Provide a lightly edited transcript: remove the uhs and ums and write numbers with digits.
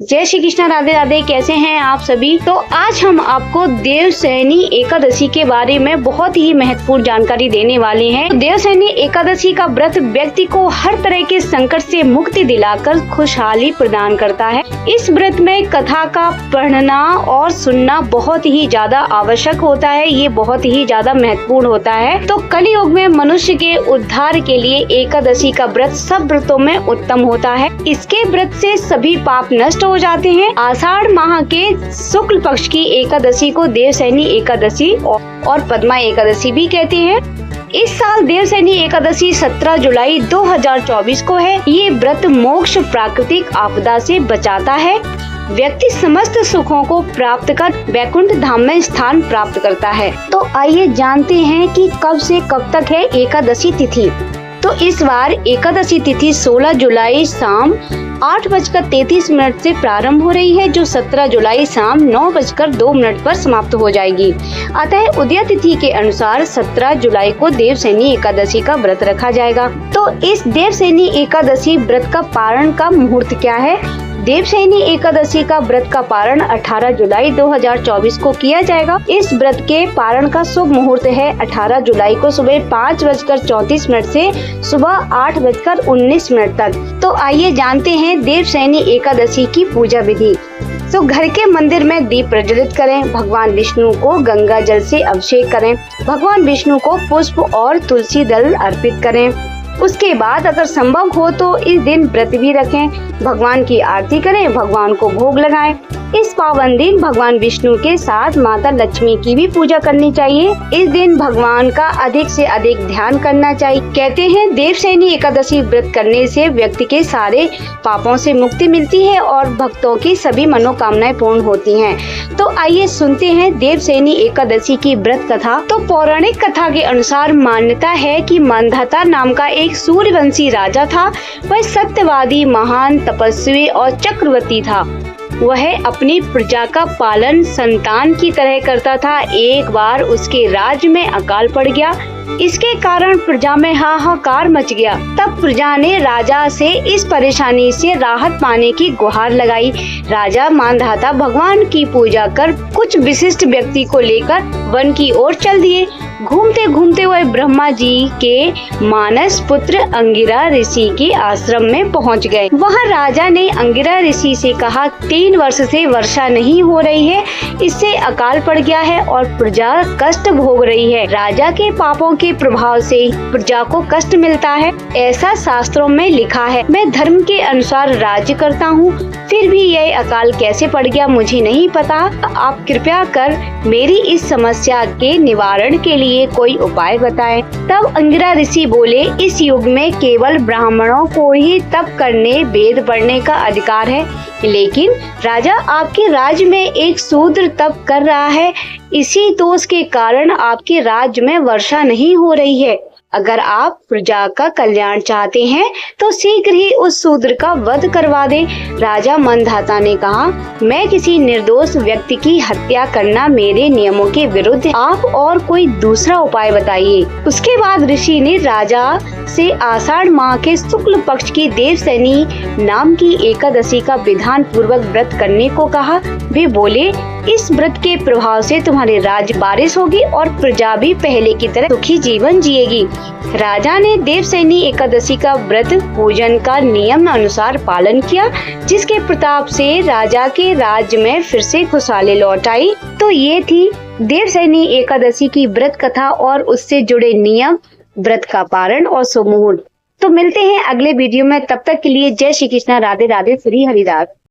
जय श्री कृष्णा, राधे राधे। कैसे हैं आप सभी। तो आज हम आपको देवशयनी एकादशी के बारे में बहुत ही महत्वपूर्ण जानकारी देने वाले हैं। देवशयनी एकादशी का व्रत व्यक्ति को हर तरह के संकट से मुक्ति दिलाकर खुशहाली प्रदान करता है। इस व्रत में कथा का पढ़ना और सुनना बहुत ही ज्यादा आवश्यक होता है। ये बहुत ही ज्यादा महत्वपूर्ण होता है। तो कलियुग में मनुष्य के उद्धार के लिए एकादशी का व्रत सब व्रतों में उत्तम होता है। इसके व्रत से सभी पाप नष्ट हो जाते हैं। आषाढ़ माह के शुक्ल पक्ष की एकादशी को देवशयनी एकादशी और पद्मा एकादशी भी कहते हैं। इस साल देवशयनी एकादशी 17 जुलाई 2024 को है। ये व्रत मोक्ष प्राकृतिक आपदा से बचाता है। व्यक्ति समस्त सुखों को प्राप्त कर वैकुंठ धाम में स्थान प्राप्त करता है। तो आइए जानते हैं कि कब से कब तक है एकादशी तिथि। तो इस बार एकादशी तिथि 16 जुलाई शाम 8:33 से प्रारंभ हो रही है, जो 17 जुलाई शाम 9:02 पर समाप्त हो जाएगी। अतः उदय तिथि के अनुसार 17 जुलाई को देवशयनी एकादशी का व्रत रखा जाएगा। तो इस देवशयनी एकादशी व्रत का पारण का मुहूर्त क्या है। देवशयनी एकादशी का व्रत का पारण 18 जुलाई 2024 को किया जाएगा। इस व्रत के पारण का शुभ मुहूर्त है 18 जुलाई को सुबह 5:34 से सुबह 8:19 तक। तो आइए जानते हैं देवशयनी एकादशी की पूजा विधि। तो घर के मंदिर में दीप प्रज्वलित करें। भगवान विष्णु को गंगा जल से अभिषेक करें। भगवान विष्णु को पुष्प और तुलसी दल अर्पित करें। उसके बाद अगर संभव हो तो इस दिन व्रत भी रखें। भगवान की आरती करें, भगवान को भोग लगाएं। इस पावन दिन भगवान विष्णु के साथ माता लक्ष्मी की भी पूजा करनी चाहिए। इस दिन भगवान का अधिक से अधिक ध्यान करना चाहिए। कहते हैं देवशयनी एकादशी व्रत करने से व्यक्ति के सारे पापों से मुक्ति मिलती है और भक्तों की सभी मनोकामनाएं पूर्ण होती हैं। तो आइए सुनते हैं देवशयनी एकादशी की व्रत कथा। तो पौराणिक कथा के अनुसार मान्यता है कि मांधाता नाम का एक सूर्यवंशी राजा था। वह सत्यवादी, महान तपस्वी और चक्रवर्ती था। वह अपनी प्रजा का पालन संतान की तरह करता था। एक बार उसके राज्य में अकाल पड़ गया। इसके कारण प्रजा में हाहाकार मच गया। तब प्रजा ने राजा से इस परेशानी से राहत पाने की गुहार लगाई। राजा मांधाता भगवान की पूजा कर कुछ विशिष्ट व्यक्ति को लेकर वन की ओर चल दिए। घूमते घूमते वह ब्रह्मा जी के मानस पुत्र अंगिरा ऋषि के आश्रम में पहुंच गए। वहां राजा ने अंगिरा ऋषि से कहा, 3 वर्ष से वर्षा नहीं हो रही है, इससे अकाल पड़ गया है और प्रजा कष्ट भोग रही है। राजा के पापों के प्रभाव से प्रजा को कष्ट मिलता है, ऐसा शास्त्रों में लिखा है। मैं धर्म के अनुसार राज्य करता हूँ, फिर भी यह अकाल कैसे पड़ गया मुझे नहीं पता। आप कृपया कर मेरी इस समस्या के निवारण के लिए कोई उपाय बताएं। तब अंगिरा ऋषि बोले, इस युग में केवल ब्राह्मणों को ही तप करने, वेद पढ़ने का अधिकार है। लेकिन राजा, आपके राज्य में एक शूद्र तप कर रहा है। इसी दोष के कारण आपके राज्य में वर्षा नहीं हो रही है। अगर आप प्रजा का कल्याण चाहते हैं तो शीघ्र ही उस शूद्र का वध करवा दें। राजा मांधाता ने कहा, मैं किसी निर्दोष व्यक्ति की हत्या करना मेरे नियमों के विरुद्ध है। आप और कोई दूसरा उपाय बताइए। उसके बाद ऋषि ने राजा से आषाढ़ माह के शुक्ल पक्ष की देवशयनी नाम की एकादशी का विधान पूर्वक व्रत करने को कहा। वे बोले, इस व्रत के प्रभाव से तुम्हारे राज्य बारिश होगी और प्रजा भी पहले की तरह सुखी जीवन जिएगी। राजा ने देवशयनी एकादशी का व्रत पूजन का नियम अनुसार पालन किया, जिसके प्रताप से राजा के राज्य में फिर से खुशहाली लौट आई। तो ये थी देवशयनी एकादशी की व्रत कथा और उससे जुड़े नियम, व्रत का पारण और शुभ मुहूर्त। तो मिलते हैं अगले वीडियो में। तब तक के लिए जय श्री कृष्णा, राधे राधे, श्री हरिदास।